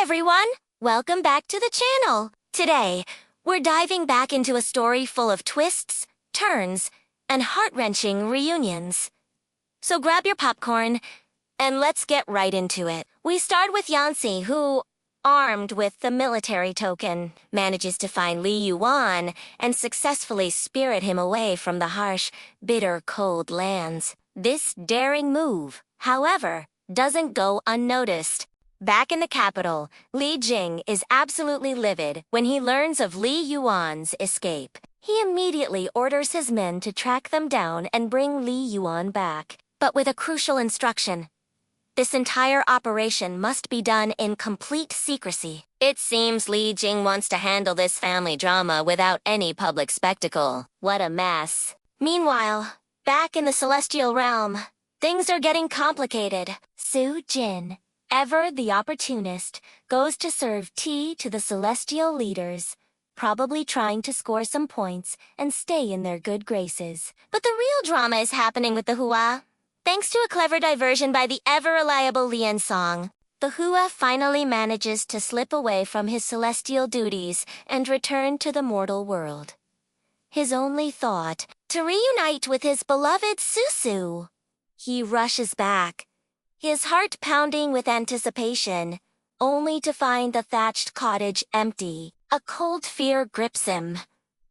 everyone! Welcome back to the channel. Today, we're diving back into a story full of twists, turns, and heart-wrenching reunions. So grab your popcorn, and let's get right into it. We start with Yanxi, who, armed with the military token, manages to find Li Yuan and successfully spirit him away from the harsh, bitter, cold lands. This daring move, however, doesn't go unnoticed. Back in the capital, Li Jing is absolutely livid when he learns of Li Yuan's escape. He immediately orders his men to track them down and bring Li Yuan back, but with a crucial instruction. This entire operation must be done in complete secrecy. It seems Li Jing wants to handle this family drama without any public spectacle. What a mess. Meanwhile, back in the celestial realm, things are getting complicated. Su Jin, ever the opportunist, goes to serve tea to the celestial leaders, probably trying to score some points and stay in their good graces. But the real drama is happening with the Hua. Thanks to a clever diversion by the ever-reliable Lian Song, the Hua finally manages to slip away from his celestial duties and return to the mortal world. His only thought, to reunite with his beloved Su Su. He rushes back, his heart pounding with anticipation, only to find the thatched cottage empty. A cold fear grips him.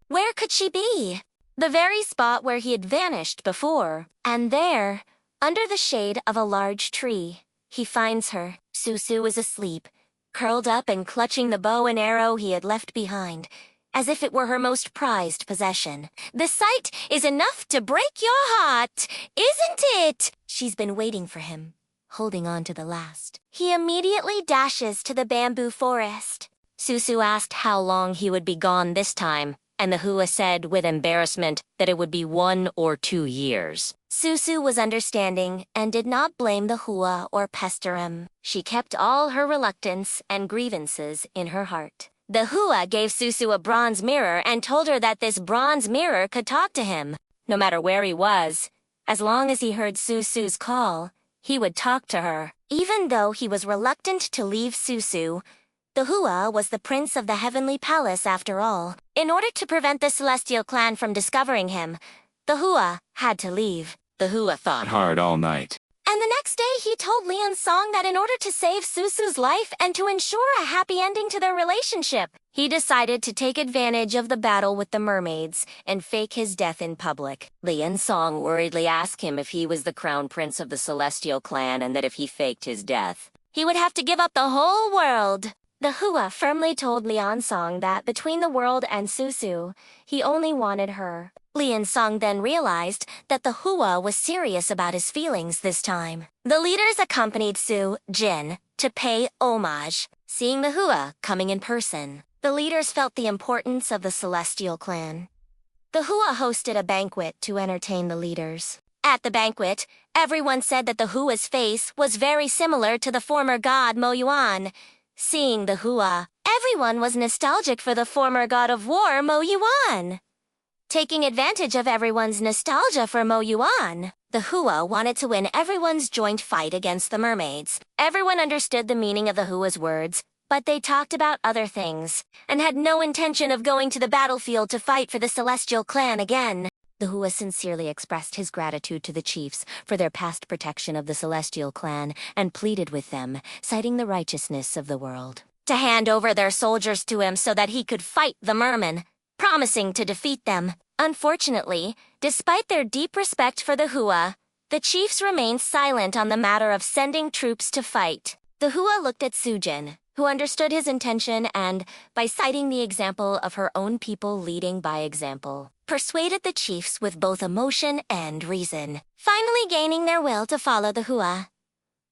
Where could she be? The very spot where he had vanished before. And there, under the shade of a large tree, he finds her. Su Su is asleep, curled up and clutching the bow and arrow he had left behind, as if it were her most prized possession. The sight is enough to break your heart, isn't it? She's been waiting for him, holding on to the last. He immediately dashes to the bamboo forest. Su Su asked how long he would be gone this time, and the Hua said with embarrassment that it would be 1 or 2 years. Su Su was understanding and did not blame the Hua or pester him. She kept all her reluctance and grievances in her heart. The Hua gave Su Su a bronze mirror and told her that this bronze mirror could talk to him, no matter where he was. As long as he heard Su Su's call, he would talk to her. Even though he was reluctant to leave Su Su, the Hua was the prince of the heavenly palace after all. In order to prevent the celestial clan from discovering him, the Hua had to leave. The Hua thought hard all night. And the next day he told Lian Song that in order to save Su Su's life and to ensure a happy ending to their relationship, he decided to take advantage of the battle with the mermaids and fake his death in public. Lian Song worriedly asked him if he was the crown prince of the celestial clan and that if he faked his death, he would have to give up the whole world. The Hua firmly told Lian Song that between the world and Su Su, he only wanted her. Lian Song then realized that the Hua was serious about his feelings this time. The leaders accompanied Su Jin to pay homage, seeing the Hua coming in person. The leaders felt the importance of the celestial clan. The Hua hosted a banquet to entertain the leaders. At the banquet, everyone said that the Hua's face was very similar to the former god Mo Yuan. Seeing the Hua, everyone was nostalgic for the former god of war Mo Yuan. Taking advantage of everyone's nostalgia for Mo Yuan, the Hua wanted to win everyone's joint fight against the mermaids. Everyone understood the meaning of the Hua's words, but they talked about other things, and had no intention of going to the battlefield to fight for the celestial clan again. The Hua sincerely expressed his gratitude to the chiefs for their past protection of the celestial clan and pleaded with them, citing the righteousness of the world, to hand over their soldiers to him so that he could fight the mermen, promising to defeat them. Unfortunately, despite their deep respect for the Hua, the chiefs remained silent on the matter of sending troops to fight. The Hua looked at Su Jin, who understood his intention and, by citing the example of her own people leading by example, persuaded the chiefs with both emotion and reason, finally gaining their will to follow the Hua.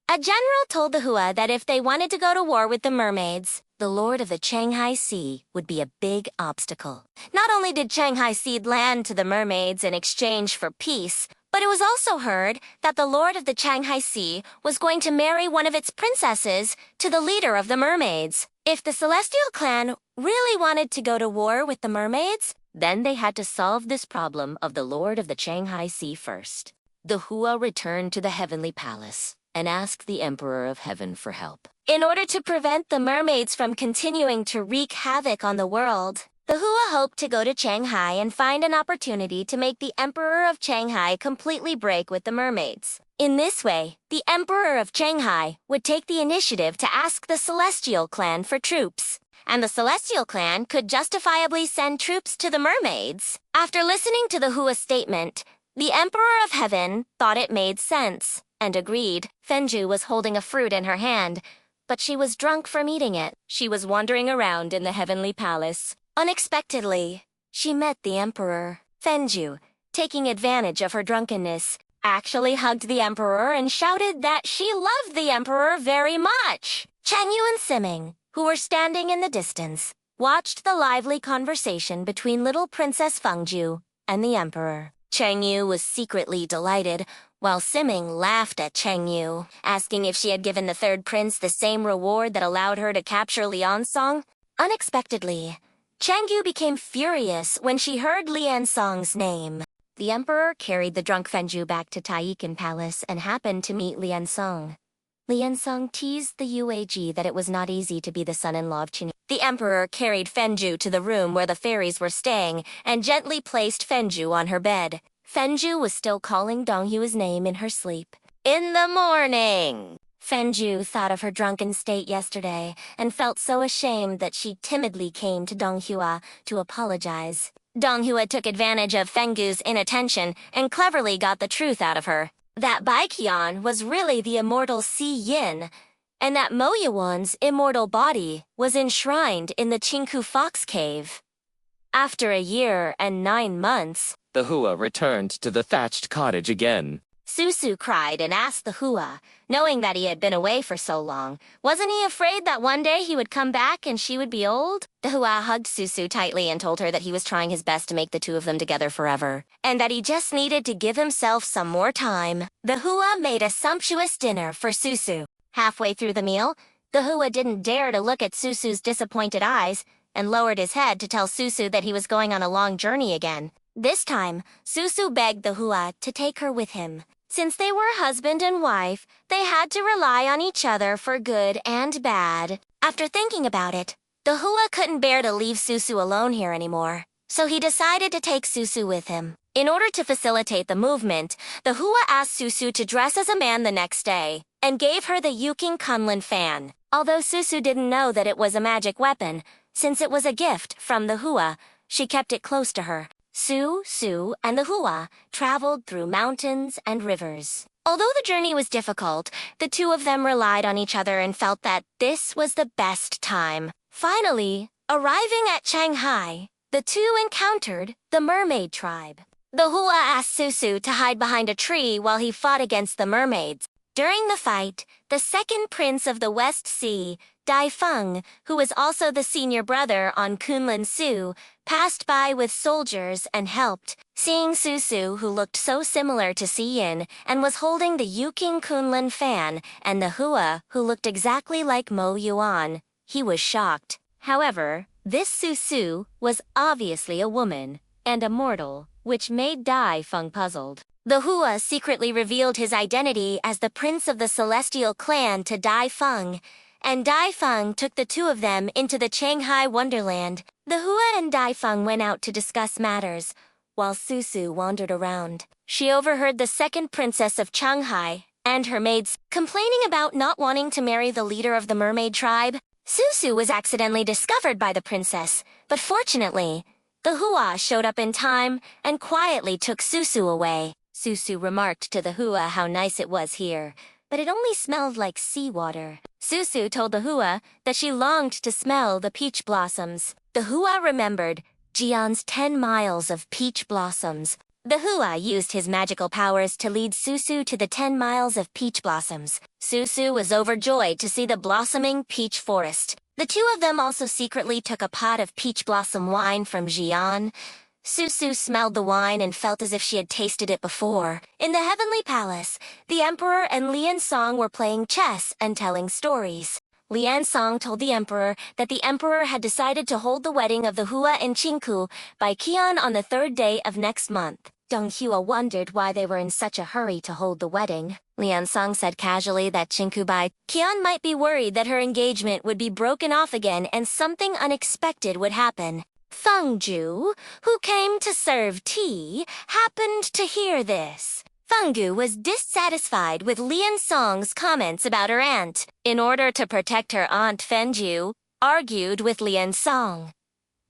A general told the Hua that if they wanted to go to war with the mermaids, the Lord of the Changhai Sea would be a big obstacle. Not only did Changhai cede land to the mermaids in exchange for peace, but it was also heard that the Lord of the Changhai Sea was going to marry one of its princesses to the leader of the mermaids. If the celestial clan really wanted to go to war with the mermaids, then they had to solve this problem of the Lord of the Changhai Sea first. The Hua returned to the heavenly palace, and asked the Emperor of Heaven for help. In order to prevent the mermaids from continuing to wreak havoc on the world, the Hua hoped to go to Changhai and find an opportunity to make the Emperor of Changhai completely break with the mermaids. In this way, the Emperor of Changhai would take the initiative to ask the Celestial Clan for troops, and the Celestial Clan could justifiably send troops to the mermaids. After listening to the Hua statement, the Emperor of Heaven thought it made sense and agreed. Fenju was holding a fruit in her hand, but she was drunk from eating it. She was wandering around in the heavenly palace. Unexpectedly, she met the Emperor. Fenju, taking advantage of her drunkenness, actually hugged the Emperor and shouted that she loved the Emperor very much. Changyu and Siming, who were standing in the distance, watched the lively conversation between little Princess Fengju and the Emperor. Changyu was secretly delighted, while Siming laughed at Changyu, asking if she had given the third prince the same reward that allowed her to capture Liansong. Unexpectedly, Changyu became furious when she heard Liansong's name. The Emperor carried the drunk Fenju back to Taikan Palace and happened to meet Liansong. Liansong teased the UAG that it was not easy to be the son-in-law of Qin. The Emperor carried Fenju to the room where the fairies were staying and gently placed Fenju on her bed. Fenju was still calling Donghua's name in her sleep. In the morning, Fenju thought of her drunken state yesterday and felt so ashamed that she timidly came to Donghua to apologize. Donghua took advantage of Fenju's inattention and cleverly got the truth out of her. That Baiqian was really the immortal Si Yin, and that Mo Yuan's immortal body was enshrined in the Qingku Fox Cave. After a year and 9 months, the Hua returned to the thatched cottage again. Su Su cried and asked the Hua, knowing that he had been away for so long, wasn't he afraid that one day he would come back and she would be old? The Hua hugged Su Su tightly and told her that he was trying his best to make the two of them together forever, and that he just needed to give himself some more time. The Hua made a sumptuous dinner for Su Su. Halfway through the meal, the Hua didn't dare to look at Su Su's disappointed eyes and lowered his head to tell Su Su that he was going on a long journey again. This time, Su Su begged the Hua to take her with him. Since they were husband and wife, they had to rely on each other for good and bad. After thinking about it, the Hua couldn't bear to leave Su Su alone here anymore, so he decided to take Su Su with him. In order to facilitate the movement, the Hua asked Su Su to dress as a man the next day, and gave her the Yuking Kunlun fan. Although Su Su didn't know that it was a magic weapon, since it was a gift from the Hua, she kept it close to her. Su Su and the Hua traveled through mountains and rivers. Although the journey was difficult, the two of them relied on each other and felt that this was the best time. Finally, arriving at Changhai, the two encountered the mermaid tribe. The Hua asked Su Su to hide behind a tree while he fought against the mermaids. During the fight, the second prince of the West Sea, Diefeng, who was also the senior brother on Kunlun Su, passed by with soldiers and helped. Seeing Su Su, who looked so similar to Si Yin and was holding the Yuking Kunlun fan, and the Hua, who looked exactly like Mo Yuan, he was shocked. However, this Su Su was obviously a woman and a mortal, which made Diefeng puzzled. The Hua secretly revealed his identity as the prince of the celestial clan to Diefeng, and Diefeng took the two of them into the Changhai Wonderland. The Hua and Diefeng went out to discuss matters, while Su Su wandered around. She overheard the second princess of Changhai and her maids complaining about not wanting to marry the leader of the mermaid tribe. Su Su was accidentally discovered by the princess, but fortunately, the Hua showed up in time and quietly took Su Su away. Su Su remarked to the Hua how nice it was here, but it only smelled like seawater. Su Su told the Hua that she longed to smell the peach blossoms. The Hua remembered Jian's 10 miles of peach blossoms. The Hua used his magical powers to lead Su Su to the 10 miles of peach blossoms. Su Su was overjoyed to see the blossoming peach forest. The two of them also secretly took a pot of peach blossom wine from Jian. Su Su smelled the wine and felt as if she had tasted it before. In the heavenly palace, the emperor and Liansong were playing chess and telling stories. Liansong told the emperor that the emperor had decided to hold the wedding of the Hua in Qingku by Qian on the 3rd day of next month. Dong Hua wondered why they were in such a hurry to hold the wedding. Lian Song said casually that Chinkubai Qian might be worried that her engagement would be broken off again and something unexpected would happen. Feng Ju, who came to serve tea, happened to hear this. Feng Gu was dissatisfied with Lian Song's comments about her aunt. In order to protect her aunt Fen Ju, argued with Lian Song.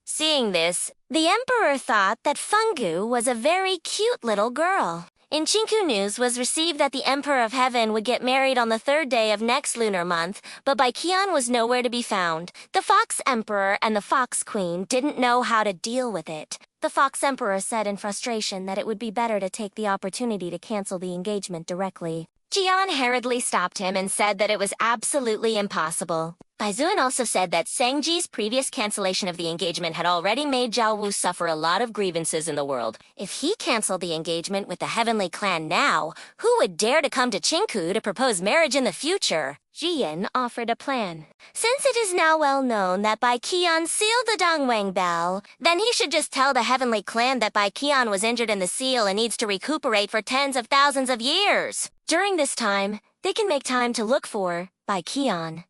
Seeing this, the emperor thought that Feng Gu was a very cute little girl. In Chinku news was received that the Emperor of Heaven would get married on the 3rd day of next lunar month, but Bai Qian was nowhere to be found. The Fox Emperor and the Fox Queen didn't know how to deal with it. The Fox Emperor said in frustration that it would be better to take the opportunity to cancel the engagement directly. Jian hurriedly stopped him and said that it was absolutely impossible. Bai Zuan also said that Sengji's previous cancellation of the engagement had already made Zhao Wu suffer a lot of grievances in the world. If he canceled the engagement with the Heavenly Clan now, who would dare to come to Chinku to propose marriage in the future? Jian offered a plan. Since it is now well known that Bai Qian sealed the Dongwang bell, then he should just tell the Heavenly Clan that Bai Qian was injured in the seal and needs to recuperate for tens of thousands of years. During this time, they can make time to look for Bai Qian.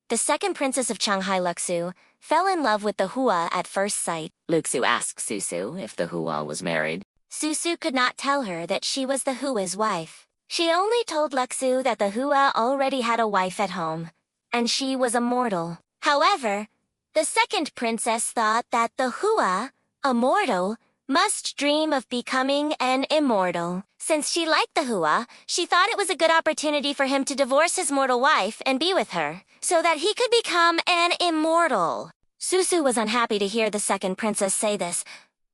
The second princess of Changhai, Luxu, fell in love with the Hua at first sight. Luxu asked Su Su if the Hua was married. Su Su could not tell her that she was the Hua's wife. She only told Luxu that the Hua already had a wife at home, and she was a mortal. However, the second princess thought that the Hua, a mortal, must dream of becoming an immortal. Since she liked the Hua, she thought it was a good opportunity for him to divorce his mortal wife and be with her, so that he could become an immortal. Su Su was unhappy to hear the second princess say this,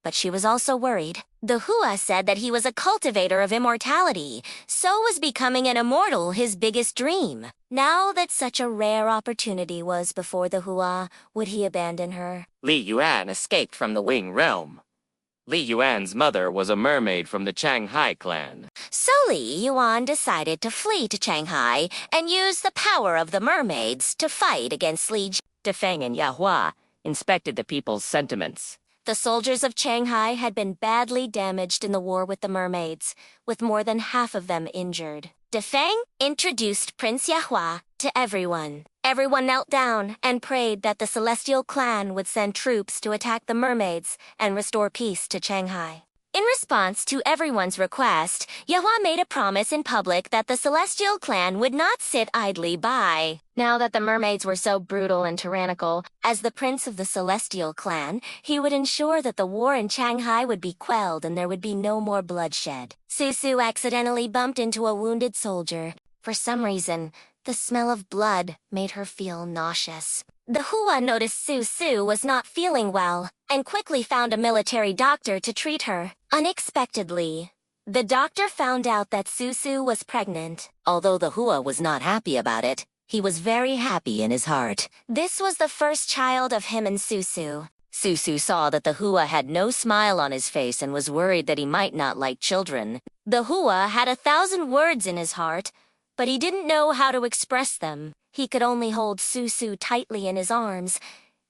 but she was also worried. The Hua said that he was a cultivator of immortality, so was becoming an immortal his biggest dream. Now that such a rare opportunity was before the Hua, would he abandon her? Li Yuan escaped from the Wing realm. Li Yuan's mother was a mermaid from the Changhai clan. So Li Yuan decided to flee to Changhai and use the power of the mermaids to fight against Li Diefeng and Ye Hua inspected the people's sentiments. The soldiers of Changhai had been badly damaged in the war with the mermaids, with more than half of them injured. Diefeng introduced Prince Ye Hua to everyone. Everyone knelt down and prayed that the Celestial Clan would send troops to attack the mermaids and restore peace to Changhai. In response to everyone's request, Ye Hua made a promise in public that the Celestial Clan would not sit idly by. Now that the mermaids were so brutal and tyrannical, as the prince of the Celestial Clan, he would ensure that the war in Changhai would be quelled and there would be no more bloodshed. Su Su accidentally bumped into a wounded soldier. For some reason, the smell of blood made her feel nauseous. The Hua noticed Su Su was not feeling well, and quickly found a military doctor to treat her. Unexpectedly, the doctor found out that Su Su was pregnant. Although the Hua was not happy about it, he was very happy in his heart. This was the first child of him and Su Su. Su Su saw that the Hua had no smile on his face and was worried that he might not like children. The Hua had 1,000 words in his heart, but he didn't know how to express them. He could only hold Su Su tightly in his arms,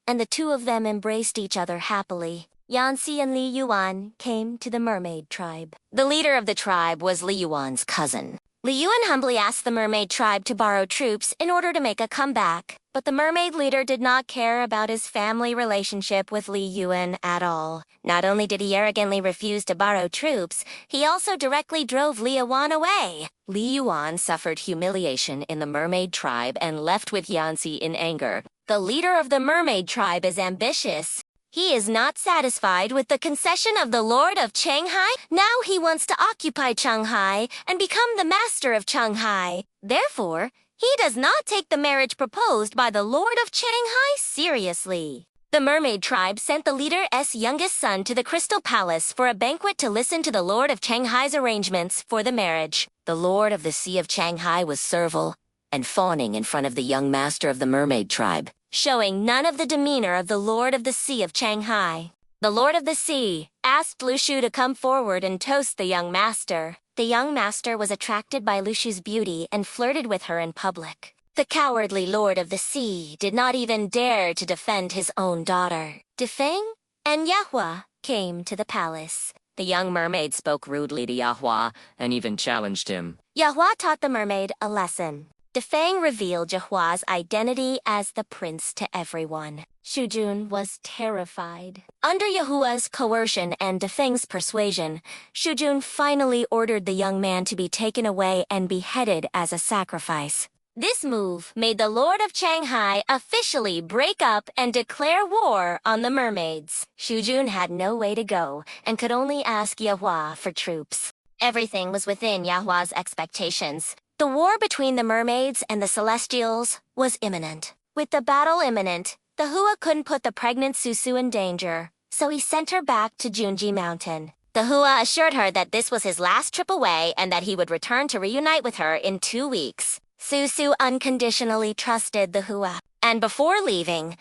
and the two of them embraced each other happily. Yanxi and Li Yuan came to the mermaid tribe. The leader of the tribe was Li Yuan's cousin. Li Yuan humbly asked the mermaid tribe to borrow troops in order to make a comeback, but the mermaid leader did not care about his family relationship with Li Yuan at all. Not only did he arrogantly refuse to borrow troops, he also directly drove Li Yuan away. Li Yuan suffered humiliation in the mermaid tribe and left with Yanxi in anger. The leader of the mermaid tribe is ambitious. He is not satisfied with the concession of the Lord of Changhai. Now he wants to occupy Changhai and become the master of Changhai. Therefore, he does not take the marriage proposed by the Lord of Changhai seriously. The mermaid tribe sent the leader's youngest son to the Crystal Palace for a banquet to listen to the Lord of Changhai's arrangements for the marriage. The Lord of the Sea of Changhai was servile and fawning in front of the young master of the mermaid tribe, showing none of the demeanor of the Lord of the Sea of Changhai. The Lord of the Sea asked Lu Shu to come forward and toast the young master. The young master was attracted by Lu Shu's beauty and flirted with her in public. The cowardly Lord of the Sea did not even dare to defend his own daughter. Diefeng and Ye Hua came to the palace. The young mermaid spoke rudely to Ye Hua and even challenged him. Ye Hua taught the mermaid a lesson. Diefeng revealed Ye Hua's identity as the prince to everyone. Su Jun was terrified. Under Ye Hua's coercion and Diefeng's persuasion, Su Jun finally ordered the young man to be taken away and beheaded as a sacrifice. This move made the Lord of Changhai officially break up and declare war on the mermaids. Su Jun had no way to go and could only ask Ye Hua for troops. Everything was within Ye Hua's expectations. The war between the mermaids and the celestials was imminent. With the battle imminent, the Hua couldn't put the pregnant Su Su in danger, so he sent her back to Junji Mountain. The Hua assured her that this was his last trip away and that he would return to reunite with her in 2 weeks. Su Su unconditionally trusted the Hua, and before leaving,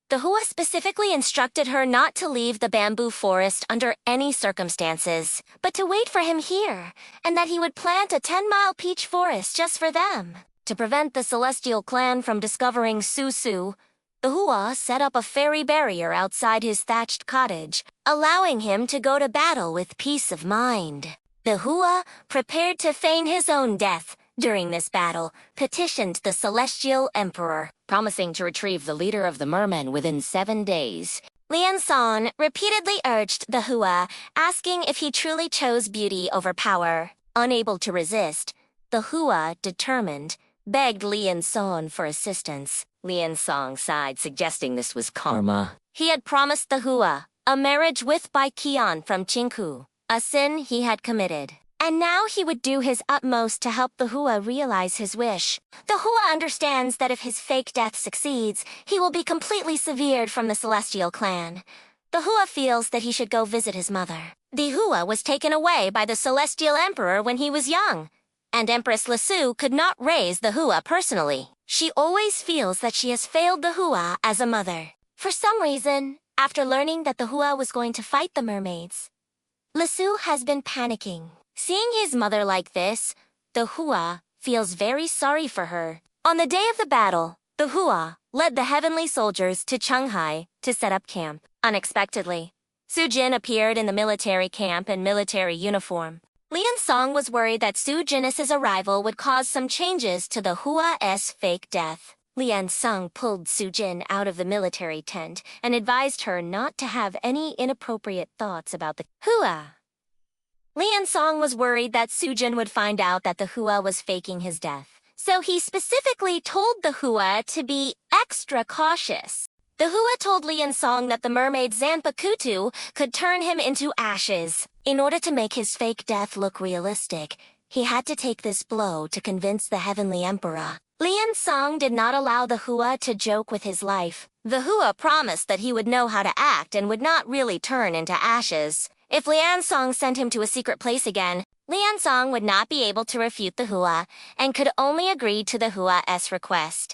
the Hua specifically instructed her not to leave the bamboo forest under any circumstances, but to wait for him here, and that he would plant a 10-mile peach forest just for them. To prevent the celestial clan from discovering Su Su, the Hua set up a fairy barrier outside his thatched cottage, allowing him to go to battle with peace of mind. The Hua, prepared to feign his own death during this battle, petitioned the celestial emperor, promising to retrieve the leader of the mermen within 7 days. Lian Song repeatedly urged the Hua, asking if he truly chose beauty over power. Unable to resist, the Hua, determined, begged Lian Song for assistance. Lian Song sighed, suggesting this was karma. He had promised the Hua a marriage with Bai Qian from Qingku, a sin he had committed. And now he would do his utmost to help the Hua realize his wish. The Hua understands that if his fake death succeeds, he will be completely severed from the celestial clan. The Hua feels that he should go visit his mother. The Hua was taken away by the celestial emperor when he was young, and Empress Lisu could not raise the Hua personally. She always feels that she has failed the Hua as a mother. For some reason, after learning that the Hua was going to fight the mermaids, Lisu has been panicking. Seeing his mother like this, the Hua feels very sorry for her. On the day of the battle, the Hua led the heavenly soldiers to Changhai to set up camp. Unexpectedly, Su Jin appeared in the military camp in military uniform. Lian Song was worried that Su Jin's arrival would cause some changes to the Hua's fake death. Lian Song pulled Su Jin out of the military tent and advised her not to have any inappropriate thoughts about the Hua. Lian Song was worried that Su Jin would find out that the Hua was faking his death, so he specifically told the Hua to be extra cautious. The Hua told Lian Song that the mermaid Zanpakutu could turn him into ashes. In order to make his fake death look realistic, he had to take this blow to convince the heavenly emperor. Lian Song did not allow the Hua to joke with his life. The Hua promised that he would know how to act and would not really turn into ashes. If Lian Song sent him to a secret place again, Lian Song would not be able to refute the Hua and could only agree to the Hua's request.